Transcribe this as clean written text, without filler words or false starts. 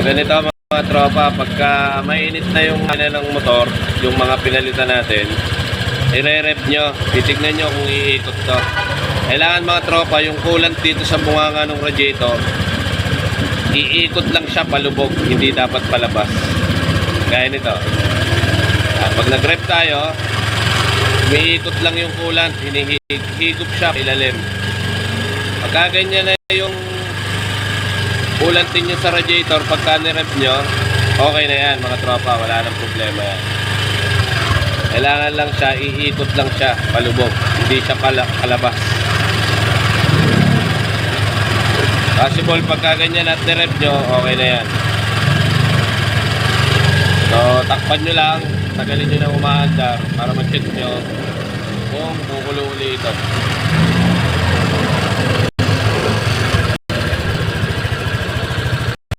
Ganito mga tropa, pagka mainit na yung ng motor, yung mga pinalitan natin, i-re-rep nyo, titignan nyo kung iikot to. Kailangan mga tropa, yung coolant dito sa bunganga ng radiator, iikot lang siya palubog, hindi dapat palabas. Gaya nito. Pag nag-rep tayo, umiikot lang yung coolant, hinihigop siya ilalim. Pagka ganyan na yung coolant nyo sa radiator, pagka nirep nyo, okay na yan mga tropa, wala nang problema yan. Kailangan lang siya, iikot lang siya palubog, hindi siya palabas. Possible pagka ganyan at nirep nyo, okay na yan. So takpan nyo lang, tagalin nyo na umaandar para ma-check nyo kung kukulo uli ito.